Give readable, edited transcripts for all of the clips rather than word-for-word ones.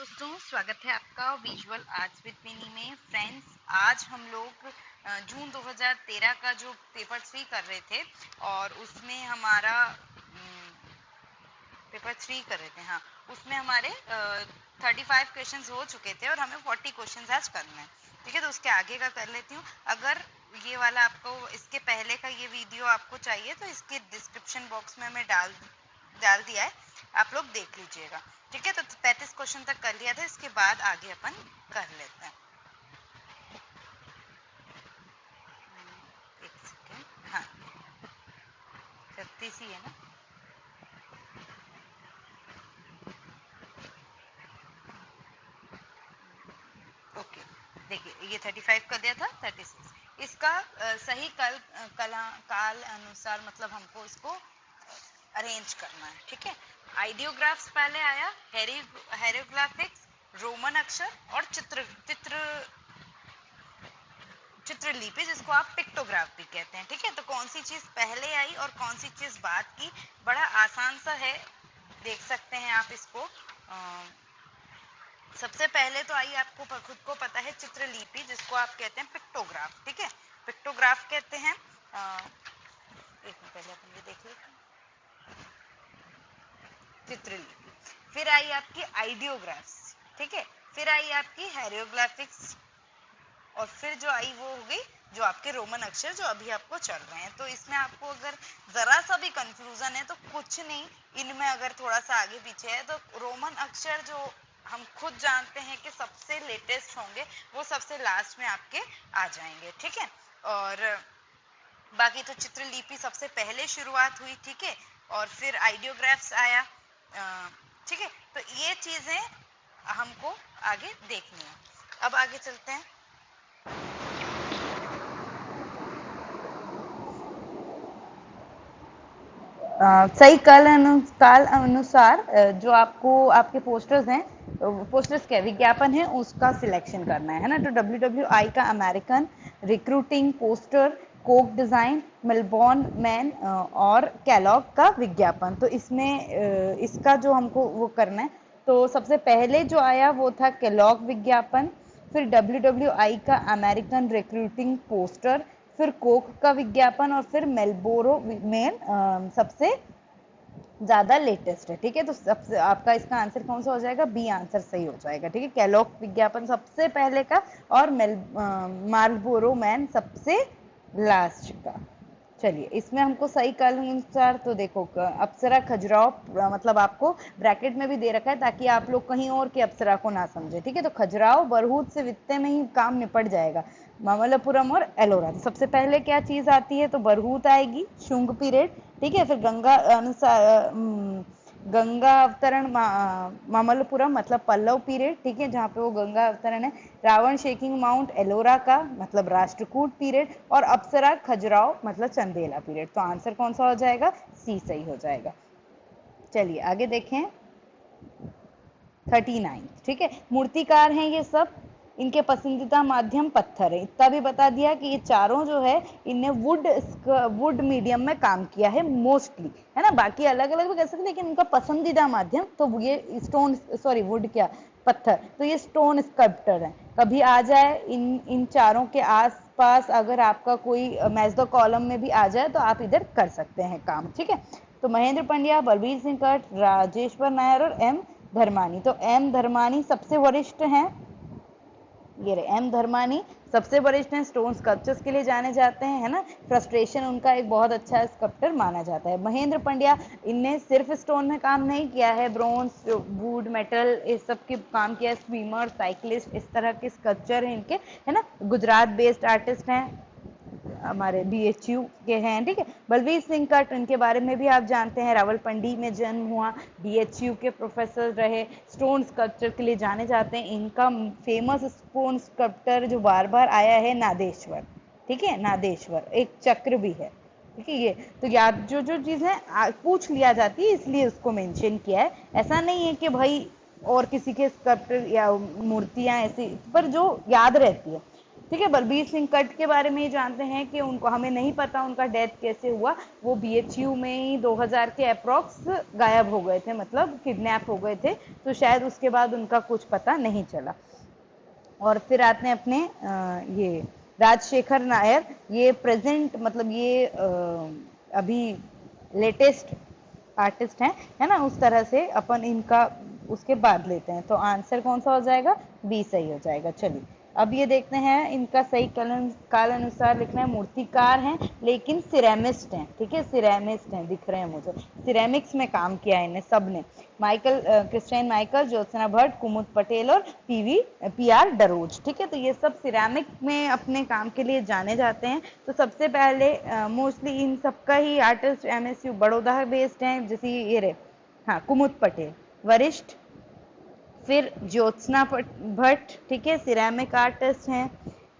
दोस्तों, स्वागत है आपका विजुअल आर्ट्स विद मिनी में। फ्रेंड्स, आज हम लोग जून 2013 का जो पेपर 3 कर रहे थे और उसमें हमारा पेपर 3 कर रहे थे। हाँ, उसमें हमारे 35 क्वेश्चंस हो चुके थे और हमें 40 क्वेश्चंस आज करना है। ठीक है, तो उसके आगे का कर लेती हूँ। अगर ये वाला आपको इसके पहले का ये वीडियो आपको चाहिए तो इसके डिस्क्रिप्शन बॉक्स में मैं डाल दिया है, आप लोग देख लीजिएगा। ठीक है, तो 35 क्वेश्चन तक कर लिया था, इसके बाद आगे अपन कर लेते हैं। एक सेकेंड। हाँ, 36 ही है ना। ओके, देखिए ये 35 कर दिया था, 36 इसका सही काल अनुसार मतलब हमको इसको अरेंज करना है। ठीक है, आइडियोग्राफ्स पहले आया, हेरोग्राफिक्स, रोमन अक्षर और चित्रलिपि, जिसको आप पिक्टोग्राफ भी कहते हैं। ठीक है, तो कौन सी चीज पहले आई और कौन सी चीज बाद की, बड़ा आसान सा है, देख सकते हैं आप इसको। सबसे पहले तो आई, आपको खुद को पता है, चित्रलिपि, जिसको आप कहते हैं पिक्टोग्राफ। ठीक है, पिक्टोग्राफ कहते हैं। एक मिनट पहले अपन ये देख लेते हैं, चित्रलिपि। फिर आई आपकी आइडियोग्राफ्स। ठीक है, फिर आई आपकी हेरोग्राफिक्स और फिर जो आई वो हो गई जो आपके रोमन अक्षर, जो अभी आपको चल रहे हैं। तो इसमें आपको अगर जरा सा भी कंफ्यूजन है तो कुछ नहीं, इनमें अगर थोड़ा सा आगे पीछे है तो रोमन अक्षर जो हम खुद जानते हैं कि सबसे लेटेस्ट होंगे, वो सबसे लास्ट में आपके आ जाएंगे। ठीक है, और बाकी तो चित्रलिपि सबसे पहले शुरुआत हुई। ठीक है, और फिर आइडियोग्राफ्स आया। ठीक है, तो ये चीजें हमको आगे देखनी है। अब आगे चलते हैं। सही काल अनुसार जो आपको आपके पोस्टर्स हैं, पोस्टर्स के विज्ञापन है, उसका सिलेक्शन करना है ना। तो WWI का American recruiting poster, Coke design, Melbourne man और कैलॉग का विज्ञापन। तो इसमें इसका जो हमको वो करना है, तो सबसे पहले जो आया वो था कैलॉग विज्ञापन, फिर WWI का अमेरिकन रिक्रूटिंग पोस्टर, फिर कोक का विज्ञापन और फिर मेलबोरो में सबसे ज्यादा लेटेस्ट है। ठीक है, तो सबसे आपका इसका आंसर कौन सा हो जाएगा? बी आंसर सही हो जाएगा। ठीक है, कैलॉग विज्ञापन सबसे पहले का और मार्लबोरो मैन सबसे लास्ट का। चलिए, इसमें हमको सही काल अनुसार तो देखो, अप्सरा खजुराहो, मतलब आपको ब्रैकेट में भी दे रखा है ताकि आप लोग कहीं और के अप्सरा को ना समझे। ठीक है, तो खजुराहो बरहूत से वित्ते में ही काम निपट जाएगा, मामल्लपुरम और एलोरा। तो सबसे पहले क्या चीज आती है? तो बरहूत आएगी, शुंग पीरियड। ठीक है, फिर गंगा अनुसार गंगा अवतरण मामल्लपुरम मतलब पल्लव पीरियड। ठीक है, जहाँ पे वो गंगा अवतरण है। रावण शेकिंग माउंट एलोरा का मतलब राष्ट्रकूट पीरियड। और अप्सरा खजुराहो मतलब चंदेला पीरियड। तो आंसर कौन सा हो जाएगा? सी सही हो जाएगा। चलिए आगे देखें। 39। ठीक है, मूर्तिकार हैं ये सब, इनके पसंदीदा माध्यम पत्थर है। इतना भी बता दिया कि ये चारों जो है, इनने वुड मीडियम में काम किया है मोस्टली, है ना। बाकी अलग अलग भी कर सकते, लेकिन इनका पसंदीदा माध्यम तो ये स्टोन, सॉरी वुड क्या, पत्थर। तो ये स्टोन स्कल्प्टर है। कभी आ जाए इन चारों के आस पास, अगर आपका कोई मैच द कॉलम में भी आ जाए तो आप इधर कर सकते हैं काम। ठीक है, तो महेंद्र पंड्या, बलबीर सिंह कट, राजेश्वर नायर और एम धर्मानी। तो एम धर्मानी सबसे वरिष्ठ हैं, ये रहे एम धर्मानी सबसे वरिष्ठ हैं, स्टोन स्कल्पचर्स के लिए जाने जाते हैं, है ना। फ्रस्ट्रेशन उनका एक बहुत अच्छा स्कल्प्टर माना जाता है। महेंद्र पंड्या, इनने सिर्फ स्टोन में काम नहीं किया है, ब्रोंज, वुड, मेटल, इस सब के काम किया है। स्विमर, साइकिलिस्ट, इस तरह के स्कल्पचर हैं इनके, है ना। गुजरात बेस्ड आर्टिस्ट हैं, हमारे BHU के हैं। ठीक है, बलबीर सिंह कट, इनके बारे में भी आप जानते हैं, रावलपिंडी में जन्म हुआ, BHU के प्रोफेसर रहे, स्टोन स्कल्पचर के लिए जाने जाते हैं। इनका फेमस स्टोन स्कल्पचर जो बार बार आया है, नादेश्वर। ठीक है, नादेश्वर एक चक्र भी है। ठीक है, ये तो याद जो जो चीजें पूछ लिया जाती है, इसलिए उसको मेंशन किया है। ऐसा नहीं है कि भाई और किसी के स्कल्पचर या मूर्तियां ऐसी, पर जो याद रहती है। ठीक है। बलबीर सिंह कट के बारे में जानते हैं कि उनको, हमें नहीं पता उनका डेथ कैसे हुआ, वो बीएचयू में ही 2000 के अप्रॉक्स गायब हो गए थे, मतलब किडनैप हो गए थे, तो शायद उसके बाद उनका कुछ पता नहीं चला। और फिर आते हैं अपने ये राजशेखर नायर, ये प्रेजेंट मतलब ये अभी लेटेस्ट आर्टिस्ट हैं, है ना, उस तरह से अपन इनका उसके बाद लेते हैं। तो आंसर कौन सा हो जाएगा, बी सही हो जाएगा। चलिए अब ये देखते हैं इनका सही काल अनुसार लिखना है। मूर्तिकार हैं लेकिन सिरेमिस्ट हैं, ठीक है, सिरेमिस्ट हैं, दिख रहे हैं मुझे, सिरेमिक्स में काम किया है इन्हें सब ने। Michael Christian Michael, Jyotsna Bhatt, Kumud Patel और पीआर डरोज, ठीक है। तो ये सब सिरेमिक में अपने काम के लिए जाने जाते हैं। तो सबसे पहले मोस्टली इन सबका ही आर्टिस्ट एमएसयू बड़ौदा बेस्ड हैं, जैसे ये रहे, हाँ, कुमुद पटेल वरिष्ठ, फिर ज्योत्सना भट्ट, ठीक है, सिरेमिक आर्टिस्ट हैं।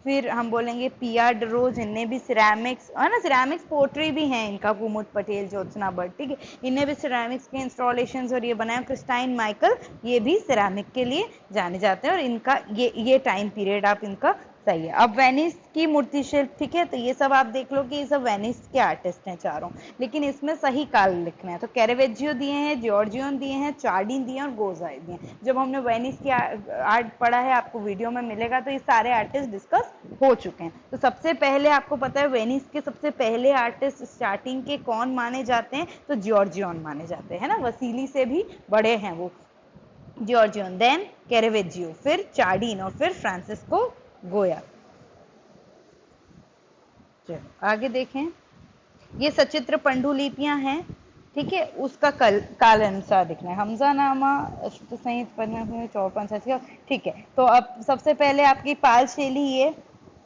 फिर हम बोलेंगे पीआर डरोज, इनने भी सिरेमिक्स, है ना, सिरेमिक्स पोट्री भी हैं इनका, कुमुद पटेल, ज्योत्सना भट्ट, ठीक है, इनने भी सिरेमिक्स के इंस्टॉलेशंस और ये बनाया। क्रिस्टाइन माइकल, ये भी सिरेमिक के लिए जाने जाते हैं, और इनका ये टाइम पीरियड आप इनका सही है। अब वेनिस की मूर्ति शिल्प, ठीक है, तो ये सब आप देख लो कि ये सब वेनिस के आर्टिस्ट हैं चारों, लेकिन इसमें सही काल लिखना है। तो कैरेवेजियो दिए हैं, जॉर्जियन दिए हैं, चार्डिन दिए हैं और गोजाई दिए हैं। जब हमने वेनिस की आर्ट पढ़ा है, आपको वीडियो में मिलेगा, तो ये सारे आर्टिस्ट डिस्कस हो चुके हैं। तो सबसे पहले आपको पता है वेनिस के सबसे पहले आर्टिस्ट स्टार्टिंग के कौन माने जाते हैं, तो जॉर्जियन माने जाते हैं ना, वसीली से भी बड़े हैं वो, जॉर्जियन, देन कैरेवेजियो, फिर चार्डिन और फिर फ्रांसिस्को गोया। चलो आगे देखें, ये सचित्र पंडुलिपियां हैं, ठीक है, उसका काल अनुसार दिखना है। हमजा नामा अष्ट संहित चौर पंचायत, ठीक है। तो अब सबसे पहले आपकी पाल शैली ये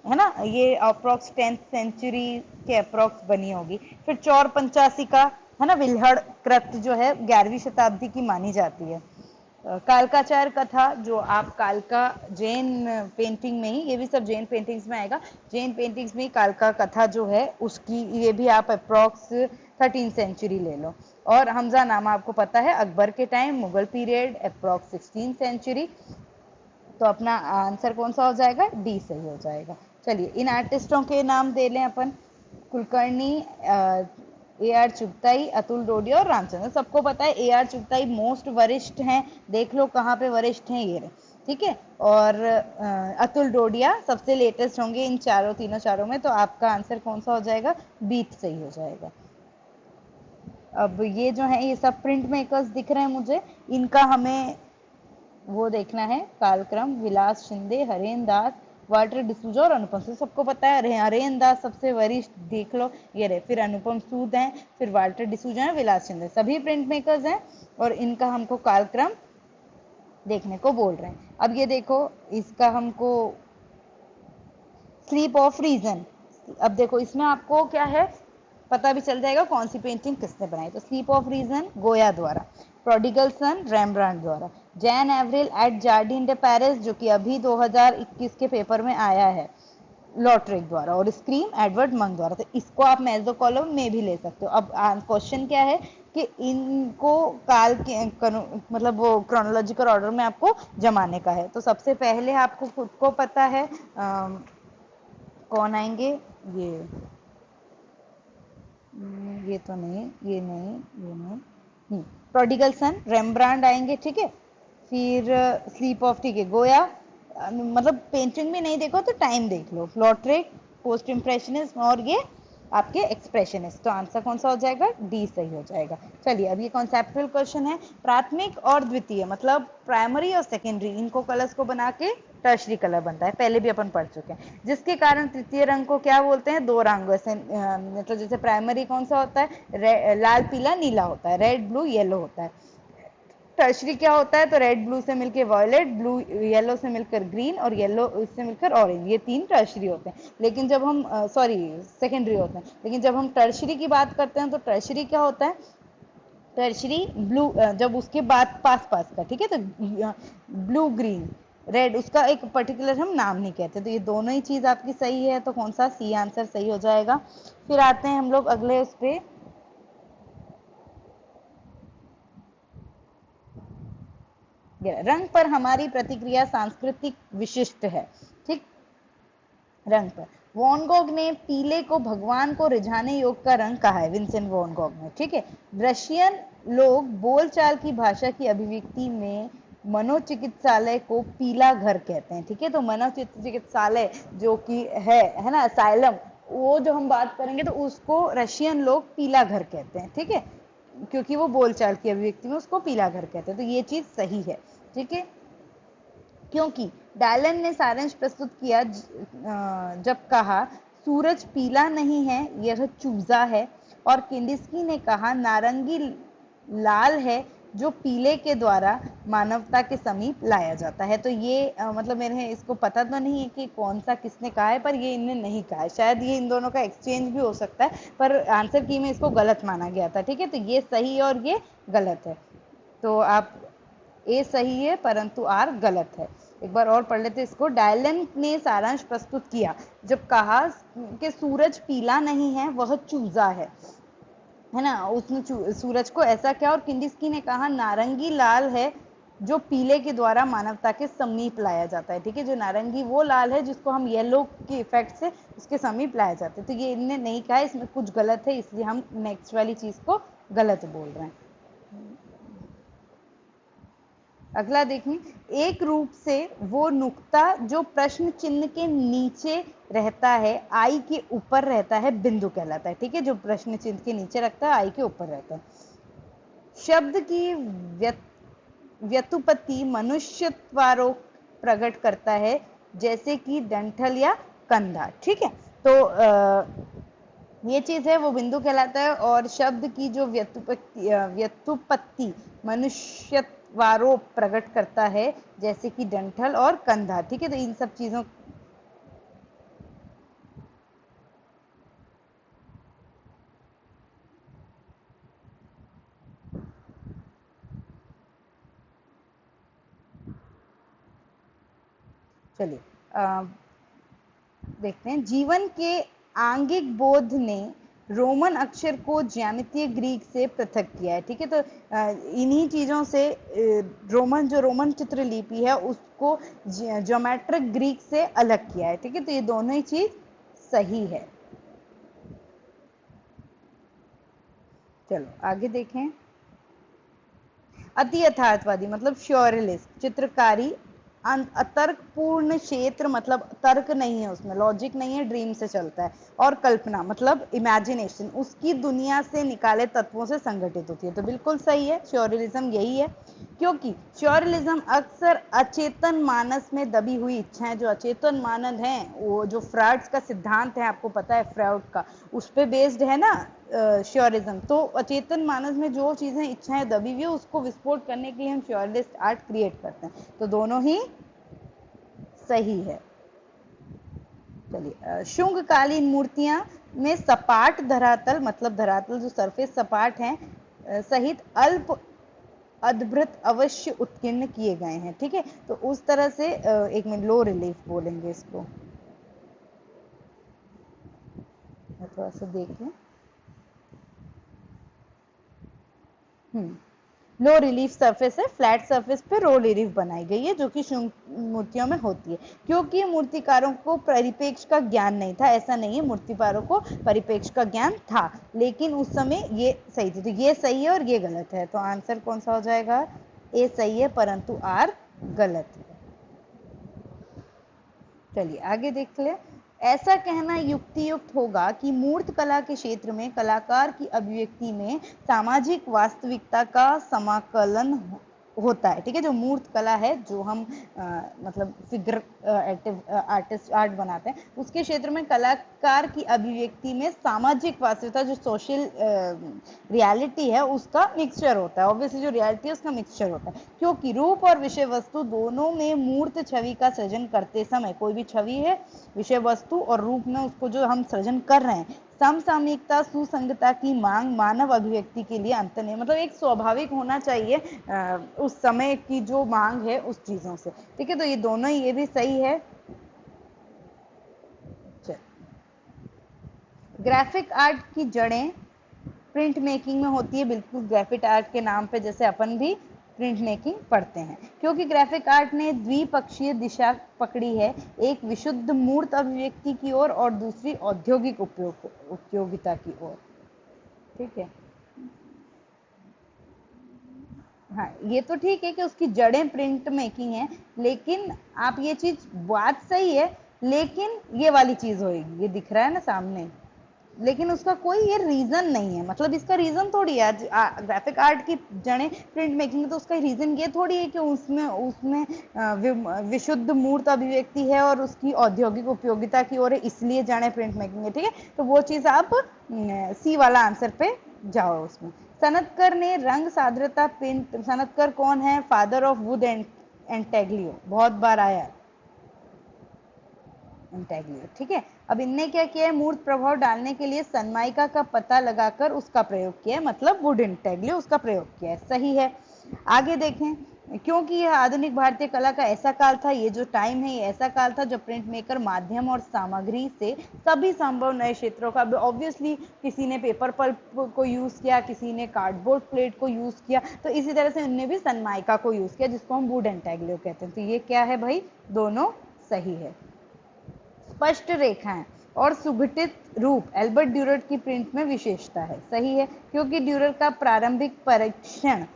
है ना, ये अप्रोक्स 10th सेंचुरी के अप्रोक्स बनी होगी। फिर चौर पंचासी का, है ना, विल्हड़ कृत जो है 11वीं शताब्दी की मानी जाती है। कालकाचार कथा, जो आप कालका जैन पेंटिंग में ही, ये भी सब जैन पेंटिंग्स में आएगा, जैन पेंटिंग्स में ही कालका कथा जो है उसकी, ये भी आप अप्रॉक्स 13th सेंचुरी ले लो। और हमजा नामा आपको पता है अकबर के time, Mughal period approx 16th century. तो अपना आंसर कौन सा हो जाएगा, डी सही हो जाएगा। चलिए इन आर्टिस्टों के नाम दे लें अपन। कुलकर्णी, ए आर चुगताई, अतुल डोडिया और रामचंद्र, सबको पता है ए आर चुगताई मोस्ट वरिष्ठ हैं, देख लो कहाँ पे वरिष्ठ हैं, ये ठीक है। और अतुल डोडिया सबसे लेटेस्ट होंगे इन चारों, तीनों चारों में। तो आपका आंसर कौन सा हो जाएगा, बीट सही हो जाएगा। अब ये जो है ये सब प्रिंट मेकर्स दिख रहे हैं मुझे, इनका हमें वो देखना है कालक्रम। विलास शिंदे, हरेन दास, वाल्टर डिसूजा और अनुपम सूद, सबको पता है हरेन दास सबसे वरिष्ठ, देख लो ये रहे, फिर अनुपम सूद हैं, फिर वाल्टर डिसूजा है, विलास शिंदे, सभी प्रिंट मेकर्स हैं, और इनका हमको कालक्रम देखने को बोल रहे हैं। अब ये देखो, इसका हमको स्लीप ऑफ रीजन, अब देखो इसमें आपको क्या है पता भी चल जाएगा कौन सी पेंटिंग किसने बनाई। तो स्लीप ऑफ रीजन गोया द्वारा, प्रोडिगल सन रेम्ब्रांड द्वारा, Jane Avril at Jardin de Paris, जो कि अभी 2021 के पेपर में आया है, लॉट्रिक द्वारा, और स्क्रीम एडवर्ड मंग द्वारा। तो इसको आप मेजो कॉलम में भी ले सकते हो। अब क्वेश्चन क्या है कि इनको काल के मतलब वो क्रोनोलॉजिकल ऑर्डर में आपको जमाने का है। तो सबसे पहले आपको खुद को पता है कौन आएंगे, ये तो नहीं, ये नहीं, ये नहीं, प्रोडिगल सन रेम्ब्रांड आएंगे, ठीक है। फिर स्लीप ऑफ, ठीक है, गोया, मतलब पेंटिंग भी नहीं देखो तो टाइम देख लो, लॉट्रिक, पोस्ट इम्प्रेशनिज्म और ये आपके एक्सप्रेशनिस्ट। तो आंसर कौन सा हो जाएगा, डी सही हो जाएगा। चलिए अब ये कॉन्सेप्चुअल क्वेश्चन है। प्राथमिक और द्वितीय, मतलब प्राइमरी और सेकेंडरी, इनको कलर्स को बना के टर्शरी कलर बनता है, पहले भी अपन पढ़ चुके हैं, जिसके कारण तृतीय रंग को क्या बोलते हैं, दो रंग से, मतलब जैसे प्राइमरी कौन सा होता है, लाल पीला नीला होता है, रेड ब्लू येलो होता है। टर्शरी क्या होता है, तो रेड ब्लू से मिलकर वॉयलेट, ब्लू येलो से मिलकर ग्रीन और येलो से मिलकर ऑरेंज, ये तीन टर्शरी होते हैं। लेकिन जब हम सॉरी सेकेंडरी होते हैं, लेकिन जब हम टर्शरी की बात करते हैं तो टर्शरी क्या होता है, टर्शरी ब्लू, जब उसके बाद पास पास का, ठीक है, तो ब्लू ग्रीन रेड, उसका एक पर्टिकुलर हम नाम नहीं कहते। तो ये दोनों ही चीज आपकी सही है, तो कौन सा, सी आंसर सही हो जाएगा। फिर आते हैं हम लोग अगले उस पे, रंग पर हमारी प्रतिक्रिया सांस्कृतिक विशिष्ट है, ठीक। रंग पर। वॉन गॉग ने पीले को भगवान को रिझाने योग का रंग कहा है, विंसेंट वॉन गॉग ने। ठीक है, रशियन लोग बोलचाल की भाषा की अभिव्यक्ति में मनोचिकित्सालय को पीला घर कहते हैं। ठीक है, तो मनोचिकित्सालय जो कि है ना, असाइलम, वो जो हम बात करेंगे तो उसको रशियन लोग पीला घर कहते हैं। ठीक है, क्योंकि वो बोलचाल की अभिव्यक्ति में उसको पीला घर कहते हैं, तो ये चीज सही है। ठीक है, क्योंकि डायलन ने सारांश प्रस्तुत किया जब कहा सूरज पीला नहीं है, यह चूजा है, और किंडिस्की ने कहा नारंगी लाल है जो पीले के द्वारा मानवता के समीप लाया जाता है। तो ये मतलब मेरे इसको पता तो नहीं है कि कौन सा किसने कहा है, पर ये इनने नहीं कहा है। शायद ये इन दोनों का एक्सचेंज भी हो सकता है, पर आंसर की में इसको गलत माना गया था। ठीक है, तो ये सही और ये गलत है। तो आप ए सही है परंतु आर गलत है। एक बार और पढ़ लेते इसको। डायलन ने सारांश प्रस्तुत किया जब कहा कि सूरज पीला नहीं है, वह चूजा है ना, उसने सूरज को ऐसा क्या, और किंडिस्की ने कहा नारंगी लाल है जो पीले के द्वारा मानवता के समीप लाया जाता है। ठीक है, जो नारंगी वो लाल है जिसको हम येलो के इफेक्ट से उसके समीप लाया जाता है। तो ये इनने नहीं कहा, इसमें कुछ गलत है, इसलिए हम नेक्स्ट वाली चीज को गलत बोल रहे हैं। अगला देखें, एक रूप से वो नुक्ता जो प्रश्न चिन्ह के नीचे रहता है, आई के ऊपर रहता है, बिंदु कहलाता है। ठीक है, जो प्रश्न चिन्ह के नीचे रखता है, आई के ऊपर रहता है। शब्द की व्युत्पत्ति मनुष्यत्वारोप प्रकट करता है, जैसे कि डंठल या कंधा। ठीक है, तो ये चीज है वो बिंदु कहलाता है, और शब्द की जो व्युत्पत्ति मनुष्यत्वारोप प्रकट करता है, जैसे कि डंठल और कंधा। ठीक है, तो इन सब चीजों चलिए देखते हैं। जीवन के आंगिक बोध ने रोमन अक्षर को ज्यामितीय ग्रीक से पृथक किया है। ठीक है, तो इन्हीं चीजों से रोमन चित्रलिपि है उसको ज्योमेट्रिक ग्रीक से अलग किया है। ठीक है, तो ये दोनों ही चीज सही है। चलो आगे देखें। अति यथार्थवादी मतलब श्योरलिस्ट चित्रकारी अतर्कपूर्ण क्षेत्र मतलब तर्क नहीं है, उसमें लॉजिक नहीं है, ड्रीम से चलता है, और कल्पना मतलब इमेजिनेशन उसकी दुनिया से निकाले तत्वों से संगठित होती है। तो बिल्कुल सही है, श्योरलिज्म यही है, क्योंकि श्योरलिज्म अक्सर अचेतन मानस में दबी हुई इच्छाएं, जो अचेतन मानस है, वो जो फ्रॉड्स का सिद्धांत है, आपको पता है फ्रॉड का, उस पर बेस्ड है ना श्योरिज्म। तो अचेतन मानस में जो चीजें इच्छाएं दबी हुई है उसको विस्फोट करने के लिए हम श्योरलिस्ट आर्ट क्रिएट करते हैं। तो दोनों ही सही है। चलिए, शुंग कालीन मूर्तियां में सपाट धरातल मतलब धरातल जो सरफेस सपाट है सहित अल्प अद्भुत अवश्य उत्कीर्ण किए गए हैं। ठीक है, तो उस तरह से एक मिनट, लो रिलीफ बोलेंगे इसको, मैं थोड़ा सा देख लूं। लो रिलीफ सरफेस है, फ्लैट सरफेस पे रो रिलीफ बनाई गई है, जो कि मूर्तियों में होती है, क्योंकि मूर्तिकारों को परिपेक्ष का ज्ञान नहीं था। ऐसा नहीं है, मूर्तिकारों को परिपेक्ष का ज्ञान था, लेकिन उस समय ये सही थी। तो ये सही है और ये गलत है, तो आंसर कौन सा हो जाएगा? ए सही है परंतु आर गलत है। चलिए आगे देख ले। ऐसा कहना युक्ति युक्त होगा कि मूर्त कला के क्षेत्र में कलाकार की अभिव्यक्ति में सामाजिक वास्तविकता का समाकलन होता है। ठीक है, जो मूर्त कला है, जो हम मतलब फिगर आर्टिस्ट आर्ट बनाते हैं, उसके क्षेत्र में कलाकार की अभिव्यक्ति में सामाजिक वास्तविकता जो सोशल रियलिटी है उसका मिक्सचर होता है। ऑब्वियसली जो रियलिटी है उसका मिक्सचर होता है, क्योंकि रूप और विषय वस्तु दोनों में मूर्त छवि का सृजन करते समय, कोई भी छवि है, विषय वस्तु और रूप में उसको जो हम सृजन कर रहे हैं, समसामयिकता सुसंगता की मांग मानव अभिव्यक्ति के लिए अंतर्निहित मतलब एक स्वाभाविक होना चाहिए उस समय की जो मांग है उस चीजों से। ठीक है, तो ये दोनों ही, ये भी सही है। ग्राफिक आर्ट की जड़ें प्रिंट मेकिंग में होती है, बिल्कुल ग्राफिक आर्ट के नाम पे जैसे अपन भी प्रिंट मेकिंग पढ़ते हैं, क्योंकि ग्राफिक आर्ट ने द्विपक्षीय दिशा पकड़ी है, एक विशुद्ध मूर्त अभिव्यक्ति की ओर और दूसरी औद्योगिक उपयोगिता की ओर। ठीक है, हाँ ये तो ठीक है कि उसकी जड़ें प्रिंट मेकिंग है, लेकिन आप ये चीज बात सही है, लेकिन ये वाली चीज होगी, ये दिख रहा है ना सामने, लेकिन उसका कोई ये रीजन नहीं है, मतलब इसका रीजन थोड़ी है ग्राफिक आर्ट की जड़ें प्रिंट मेकिंग, तो उसका रीजन ये थोड़ी है कि उसमें उसमें विशुद्ध मूर्त अभिव्यक्ति है और उसकी औद्योगिक उपयोगिता की ओर इसलिए जड़ें प्रिंट मेकिंग है। ठीक है, तो वो चीज आप सी वाला आंसर पे जाओ। उसमें सनतकर ने रंग साद्रता प्रिंट, सनतकर कौन है? फादर ऑफ वुड एंटेग्लियो, बहुत बार आया इंटेग्लियो। ठीक है, अब इनने क्या किया है? मूर्त प्रभाव डालने के लिए सनमाइका का पता लगाकर उसका प्रयोग किया है, मतलब वुड इंटेग्लियो उसका प्रयोग किया है। सही है। आगे देखें, क्योंकि यह आधुनिक भारतीय कला का ऐसा काल था, ये जो टाइम है ये ऐसा काल था जब प्रिंट मेकर माध्यम और सामग्री से सभी संभव नए क्षेत्रों का, ऑब्वियसली किसी ने पेपर पल्प को यूज किया, किसी ने कार्डबोर्ड प्लेट को यूज किया, तो इसी तरह से उनने भी सनमाइका को यूज किया, जिसको हम वुड इंटेग्लियो कहते हैं। तो ये क्या है भाई? दोनों सही है। स्पष्ट रेखाएं और सुगठित रूप एल्बर्ट ड्यूरर की प्रिंट में विशेषता है। सही है, क्योंकि ड्यूरर का प्रारंभिक परीक्षण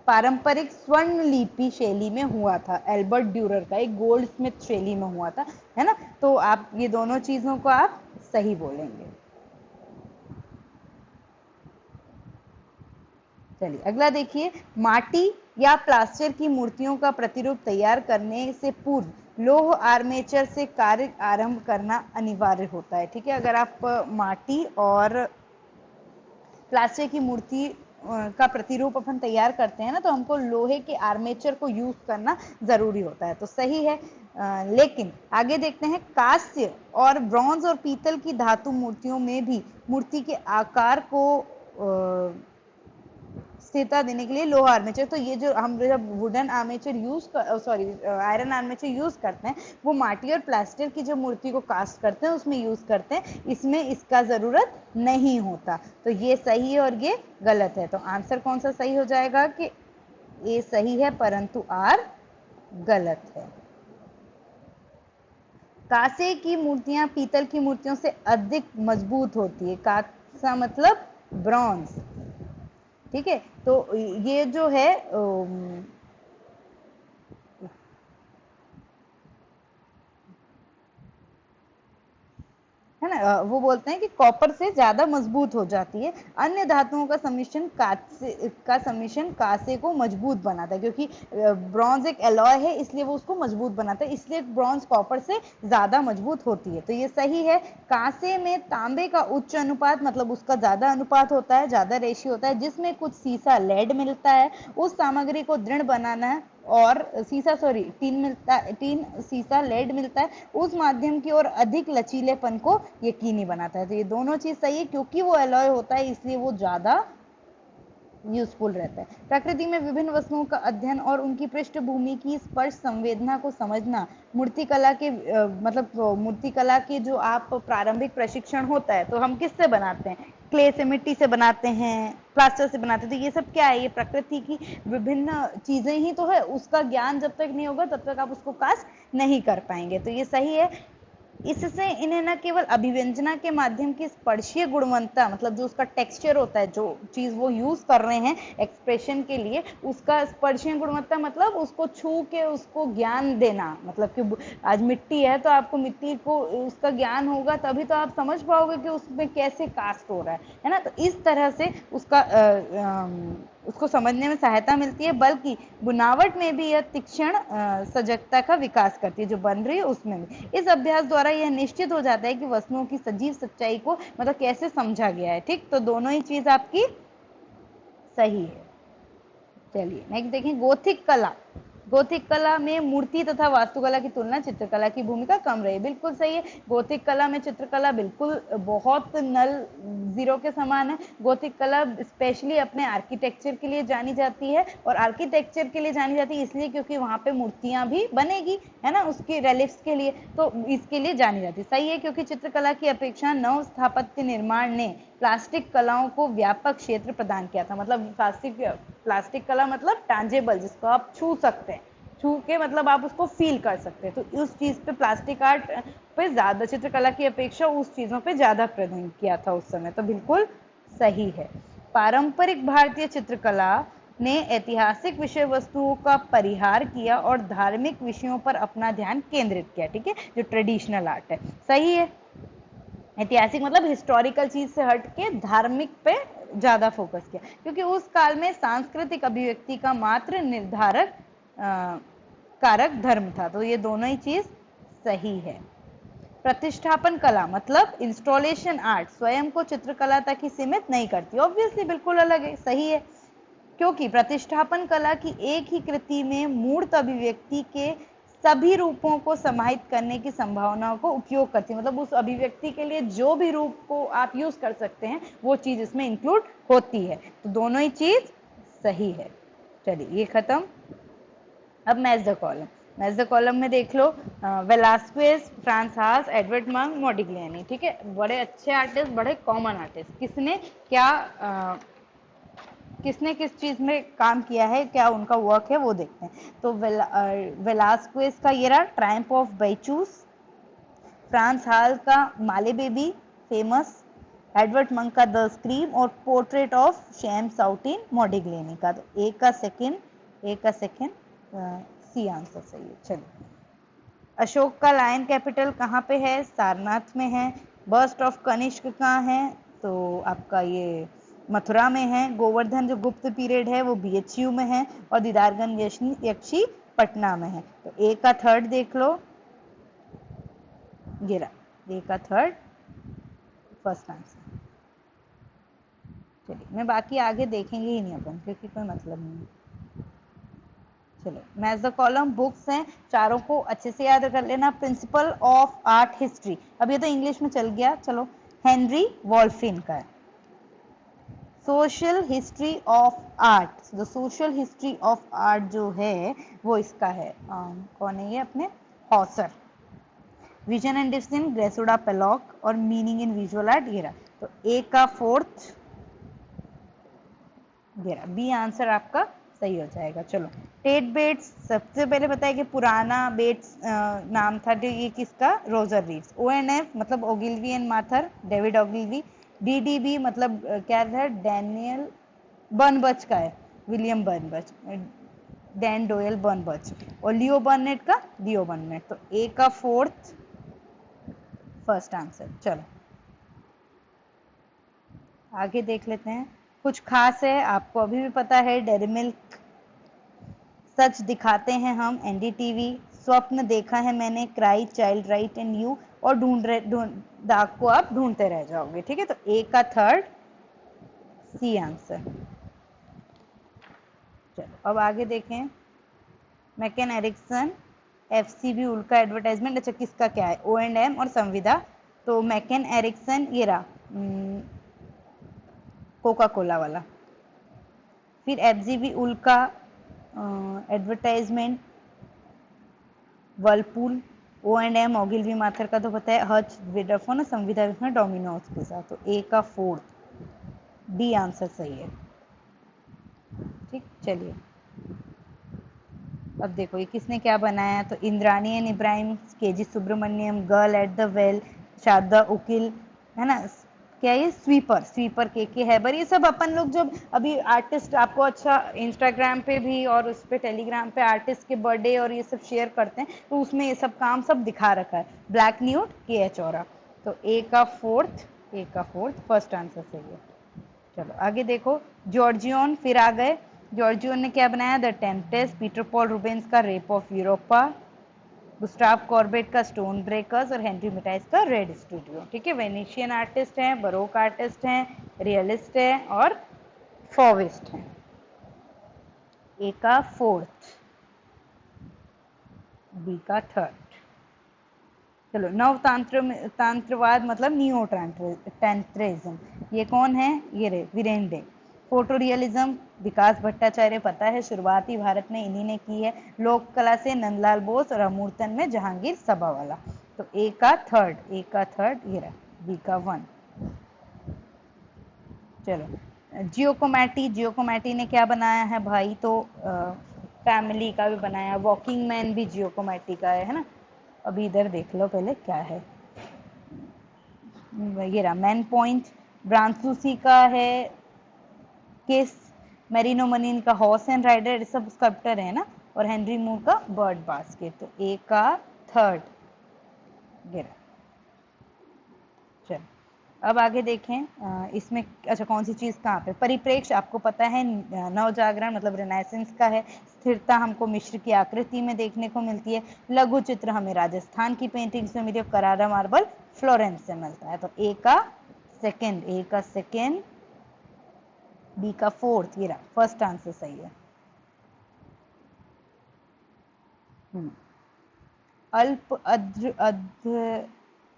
पारंपरिक स्वर्ण लिपि शैली में हुआ था, एल्बर्ट ड्यूरर का एक गोल्ड स्मिथ शैली में हुआ था, है ना? तो आप ये दोनों चीजों को आप सही बोलेंगे। चलिए अगला देखिए, माटी या प्लास्टर की मूर्तियों का प्रतिरूप तैयार करने से पूर्व लोह आर्मेचर से कार्य आरंभ करना अनिवार्य होता है। ठीक है, अगर आप माटी और प्लास्टर की मूर्ति का प्रतिरूप अपन तैयार करते हैं ना, तो हमको लोहे के आर्मेचर को यूज करना जरूरी होता है। तो सही है। लेकिन आगे देखते हैं, कांस्य और ब्रॉन्ज और पीतल की धातु मूर्तियों में भी मूर्ति के आकार को स्थिरता देने के लिए लोहा आर्मेचर, तो ये जो हम जब wooden armature use sorry iron armature use करते हैं, वो माटी और प्लास्टर की जो मूर्ति को कास्ट करते हैं उसमें यूज करते हैं, इसमें इसका जरूरत नहीं होता। तो ये सही है और ये गलत है। तो आंसर कौन सा सही हो जाएगा? कि ए सही है परंतु आर गलत है। कांसे की मूर्तियां पीतल की मूर्तियों से अधिक मजबूत होती है। कांसा मतलब ब्रॉन्ज। ठीक है, तो ये जो है है ना, वो बोलते हैं कि कॉपर से ज्यादा मजबूत हो जाती है। अन्य धातुओं का सम्मिश्रण कांसे को मजबूत बनाता है, क्योंकि ब्रॉन्ज एक एलॉय है इसलिए वो उसको मजबूत बनाता है, इसलिए ब्रॉन्ज कॉपर से ज्यादा मजबूत होती है। तो ये सही है। कांसे में तांबे का उच्च अनुपात, मतलब उसका ज्यादा अनुपात होता है, ज्यादा रेशियो होता है, जिसमें कुछ सीसा लेड मिलता है। उस सामग्री को दृढ़ बनाना है और टीन सीसा लेड मिलता है, उस माध्यम की ओर अधिक लचीलेपन को यकीनी बनाता है। तो ये दोनों चीज सही है, क्योंकि वो एलॉय होता है इसलिए वो ज्यादा यूजफुल रहता है। प्रकृति में विभिन्न वस्तुओं का अध्ययन और उनकी पृष्ठभूमि की स्पर्श संवेदना को समझना मूर्तिकला के मतलब मूर्तिकला के जो आप प्रारंभिक प्रशिक्षण होता है, तो हम किससे बनाते हैं? क्ले से, मिट्टी से बनाते हैं, प्लास्टर से बनाते हैं। तो ये सब क्या है? ये प्रकृति की विभिन्न चीजें ही तो है। उसका ज्ञान जब तक नहीं होगा तब तक आप उसको कास्ट नहीं कर पाएंगे। तो ये सही है। इससे इन्हें न केवल अभिव्यंजना के माध्यम की स्पर्शीय गुणवत्ता, मतलब जो उसका टेक्सचर होता है, जो चीज वो यूज कर रहे हैं एक्सप्रेशन के लिए, उसका स्पर्शीय गुणवत्ता मतलब उसको छू के उसको ज्ञान देना, मतलब कि आज मिट्टी है तो आपको मिट्टी को उसका ज्ञान होगा तभी तो आप समझ पाओगे कि उसमें कैसे कास्ट हो रहा है ना? तो इस तरह से उसको समझने में सहायता मिलती है, बल्कि बुनावट में भी यह तीक्ष्ण सजगता का विकास करती है, जो बन रही है उसमें भी। इस अभ्यास द्वारा यह निश्चित हो जाता है कि वस्तुओं की सजीव सच्चाई को मतलब कैसे समझा गया है। ठीक, तो दोनों ही चीज आपकी सही है। चलिए नेक्स्ट देखें, गोथिक कला। गोथिक कला में मूर्ति तथा वास्तुकला की तुलना चित्रकला की भूमिका कम रही। बिल्कुल सही है। गोथिक कला में चित्रकला बिल्कुल बहुत नल जीरो के समान है। गोथिक कला स्पेशली अपने आर्किटेक्चर के लिए जानी जाती है, और आर्किटेक्चर के लिए जानी जाती है इसलिए क्योंकि वहां पे मूर्तियां भी बनेगी, है ना, उसके रेलिफ्स के लिए, तो इसके लिए जानी जाती है। सही है, क्योंकि चित्रकला की अपेक्षा नव स्थापत्य निर्माण ने प्लास्टिक कलाओं को व्यापक क्षेत्र प्रदान किया था। मतलब प्लास्टिक प्लास्टिक कला मतलब टैंजेबल, जिसको आप छू सकते हैं, छू के मतलब आप उसको फील कर सकते हैं। तो उस चीज पे प्लास्टिक आर्ट पे ज्यादा, चित्रकला की अपेक्षा उस चीजों पे ज्यादा प्रदान किया था उस समय। तो बिल्कुल सही है। पारंपरिक भारतीय चित्रकला ने ऐतिहासिक विषय वस्तुओं का परिहार किया और धार्मिक विषयों पर अपना ध्यान केंद्रित किया। ठीक है, जो ट्रेडिशनल आर्ट है, सही है। ऐतिहासिक मतलब हिस्टोरिकल चीज से हट के धार्मिक पे ज्यादा फोकस किया, क्योंकि उस काल में सांस्कृतिक अभिव्यक्ति का मात्र निर्धारक कारक धर्म था। तो ये दोनों ही चीज सही है। प्रतिष्ठापन कला मतलब इंस्टॉलेशन आर्ट स्वयं को चित्रकला तक ही सीमित नहीं करती, ऑब्वियसली बिल्कुल अलग है, सही है। क्योंकि प्रतिष्ठापन कला की एक ही कृति में मूर्त अभिव्यक्ति के सभी रूपों को समाहित करने की संभावनाओं को उपयोग करती है, मतलब उस अभिव्यक्ति के लिए जो भी रूप को आप यूज कर सकते हैं वो चीज इसमें इंक्लूड होती है। तो दोनों ही चीज सही है। चलिए ये खत्म। अब match the column. Match the column में देख लो, वेलास्क्वेज, फ्रांसास, एडवर्ड मंग, मोडिग्लियानी। ठीक है, बड़े अच्छे आर्टिस्ट, बड़े कॉमन आर्टिस्ट। किसने क्या किसने किस चीज में काम किया है, क्या उनका वर्क है, वो देखते हैं। तो वेलास्क्वेज का ये रहा ट्रायम्फ ऑफ बेचूस, फ्रांस हाल का माले बेबी फेमस, एडवर्ड मंक का द स्क्रीम और पोर्ट्रेट ऑफ शैम साउटिन मोडिग्लियानी का। तो एक का सेकंड सी आंसर सही है। चलिए, अशोक का लायन कैपिटल कहाँ पे है? सारनाथ में है। बर्स्ट ऑफ कनिष्क कहाँ है? तो आपका ये मथुरा में है। गोवर्धन जो गुप्त पीरियड है वो बीएचयू में है, और दीदारगंज यक्षी पटना में है। तो ए का थर्ड देख लो, गिरा ए का थर्ड फर्स्ट आंसर। चलिए, मैं बाकी आगे देखेंगे ही नहीं अपन, क्योंकि कोई मतलब नहीं। चलो, मैच द कॉलम बुक्स हैं, चारों को अच्छे से याद कर लेना। प्रिंसिपल ऑफ आर्ट हिस्ट्री, अब ये तो इंग्लिश में चल गया, चलो हेनरी वॉल्फिन का है। सोशल हिस्ट्री ऑफ आर्ट, जो सोशल हिस्ट्री ऑफ आर्ट जो है वो इसका है, कौन है ये? अपने हॉसर। विजन एंड डिफरेंस, ग्रेसोडा पेलॉक, और मीनिंग इन विजुअल आर्ट, ये रहा। तो ए का फोर्थ, ये रहा बी आंसर आपका सही हो जाएगा। चलो, टेट बेट्स, सबसे पहले पता है कि पुराना बेट्स नाम था, ये किसका? Roger Reeds. O and F मतलब Ogilvy and Mather, David Ogilvy. DDB मतलब क्या था? डैनियल बर्नबच का है, William Bernbach, Dan Doyle Bernbach. और लियो बर्नेट का लियो बर्नेट। तो ए का फोर्थ फर्स्ट आंसर। चलो आगे देख लेते हैं। कुछ खास है, आपको अभी भी पता है, डेयरी मिल्क, सच दिखाते हैं हम, एनडीटीवी, स्वप्न देखा है मैंने, cry, child right and you, और दाग को आप ढूंढते रह जाओगे। ठीक है, तो ए का थर्ड सी आंसर। चलो अब आगे देखें। मैकन एरिक्सन, एफसीबी उल्का एडवर्टाइजमेंट, अच्छा किसका क्या है? ओ एंड एम और संविदा। तो मैकन एरिक्सन ये रहा कोका कोला वाला। फिर FGB Ulka advertisement, Whirlpool, O and M Ogilvy Mather का तो पता है, हच विडाफोन और संविदा में डोमिनोज के साथ। तो ए का फोर्थ डी आंसर सही है। ठीक, चलिए अब देखो ये किसने क्या बनाया। तो Indrani and Ibrahim, KG Subramanyan, girl at the well, Sharada Ukil, है ना, क्या ये स्वीपर के हैबर। ये सब अपन लोग जब अभी आर्टिस्ट आपको अच्छा इंस्टाग्राम पे भी और उस पे टेलीग्राम पे आर्टिस्ट के बर्थडे और ये सब शेयर करते हैं, तो उसमें ये सब काम सब दिखा रखा है। ब्लैक न्यूड, के एच ओरा। तो ए का फोर्थ फर्स्ट आंसर सही है। चलो आगे देखो। जॉर्जियन फिर आ गए। जॉर्जियन ने क्या बनाया? The temptest, Peter Paul Rubens का रेप ऑफ यूरोपा, गुस्टाव कॉर्बेट का स्टोन ब्रेकर्स, और हेनरी मिटाइस का रेड स्टूडियो। ठीक है, वेनेशियन आर्टिस्ट हैं, बरोक आर्टिस्ट हैं, रियलिस्ट है और फॉविस्ट हैं। ए का फोर्थ, बी का थर्ड। चलो, नव तांत्रवाद मतलब नियो टैंट्रिज्म, ये कौन है? ये रे वीरेन डे। फोटो रियलिज्म, विकास भट्टाचार्य, पता है शुरुआती भारत में इन्हीं ने की है। लोक कला से नंदलाल बोस, और अमूर्तन में जहांगीर सभावाला। तो ए का थर्ड ये रहा, बी का वन। चलो, जियोकोमैटी ने क्या बनाया है भाई, तो फैमिली का भी बनाया, वॉकिंग मैन भी जियोकोमैटी का है ना। अभी इधर देख लो पहले क्या है, ये रहा मैन पॉइंट, ब्रांसूसी का है किस, मेरिनो मनीन का हॉर्स एंड राइडर, सब स्कल्प्टर है ना, और हेनरी मूर का बर्ड बास्केट। तो ए का थर्ड गिरा। चलो अब आगे देखें, इसमें अच्छा कौन सी चीज कहाँ पे, परिप्रेक्ष्य आपको पता है नवजागरण मतलब रिनाइसेंस का है, स्थिरता हमको मिस्र की आकृति में देखने को मिलती है, लघु चित्र हमें राजस्थान की पेंटिंग्स में मिली है, करारा मार्बल फ्लोरेंस से मिलता है। तो ए का सेकेंड, बी का फोर्थ, ये रहा फर्स्ट आंसर सही है। अल्प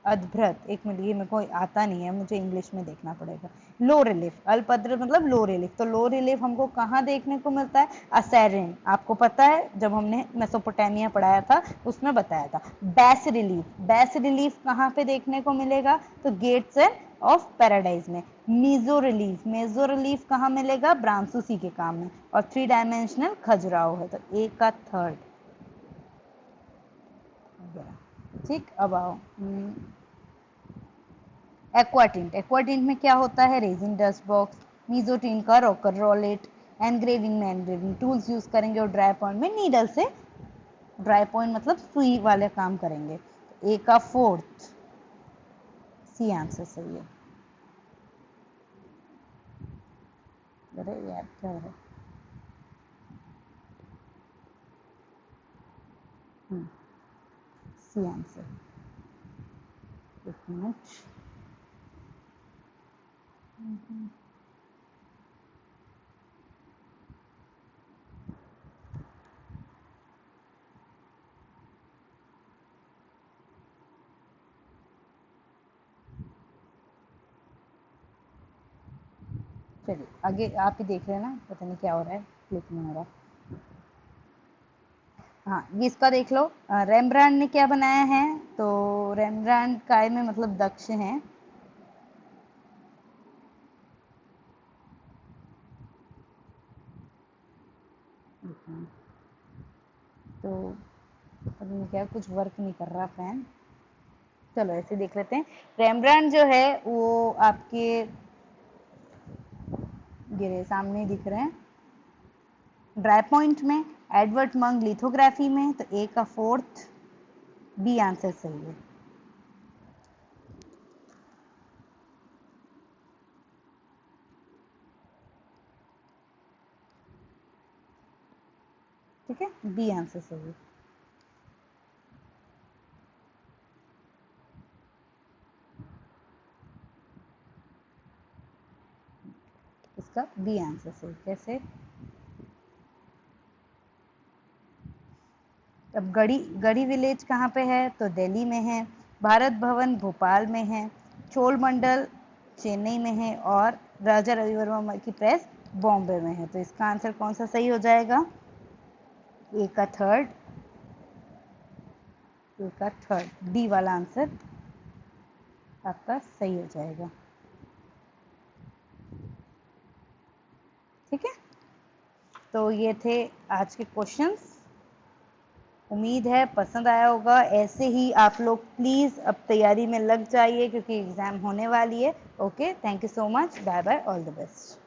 अद्भ्रत, एक मिनट ये मेरे को आता नहीं है, मुझे इंग्लिश में देखना पड़ेगा। लो रिलीफ, अल्प अद्भ्रत मतलब लो रिलीफ, तो लो रिलीफ हमको कहाँ देखने को मिलता है, असेरिन, आपको पता है जब हमने मेसोपोटामिया पढ़ाया था उसमें बताया था। बैस रिलीफ कहाँ पे देखने को मिलेगा, तो गेट्स ऑफ पैराडाइज में। मेजो रिलीफ कहाँ मिलेगा, ब्रांसूसी के काम में। और 3 डायमेंशनल खजुराहो है, तो ए का थर्ड। ठीक, अब आओ एक्वाटिंट में क्या होता है, रेजिन डस्ट बॉक्स, मीजोटिन का रॉकर रोलेट, एनग्रेविंग में एनग्रेविंग टूल्स यूज करेंगे, और ड्राई पॉइंट में नीडल से, ड्राई पॉइंट मतलब सुई वाले काम करेंगे। ए का फोर्थ, सी आंसर सही है। अरे यार क्या है, सी आंसर, एक मिनट। चलिए आगे आप ही देख लेना, पता नहीं क्या हो रहा है, क्लिक नहीं हो रहा। हाँ ये इसका देख लो, रेम्ब्रांड ने क्या बनाया है, तो रेम्ब्रांड काय में मतलब दक्ष है। तो अभी क्या कुछ वर्क नहीं कर रहा फैन, चलो ऐसे देख लेते हैं। रेम्ब्रांड जो है वो आपके गिरे सामने दिख रहे हैं, ड्राई पॉइंट में, एडवर्ड मंग लिथोग्राफी में, तो ए का फोर्थ, बी आंसर सही है। ठीक है, बी आंसर सही है। इसका बी आंसर सही, कैसे, अब गढ़ी विलेज कहाँ पे है, तो दिल्ली में है, भारत भवन भोपाल में है, चोल मंडल चेन्नई में है, और राजा रवि वर्मा की प्रेस बॉम्बे में है। तो इसका आंसर कौन सा सही हो जाएगा, ए का थर्ड, ए का थर्ड, डी वाला आंसर आपका सही हो जाएगा। ठीक है, तो ये थे आज के क्वेश्चंस, उम्मीद है पसंद आया होगा। ऐसे ही आप लोग प्लीज़ अब तैयारी में लग जाइए क्योंकि एग्ज़ाम होने वाली है। Okay, thank you so much, bye bye, all the best.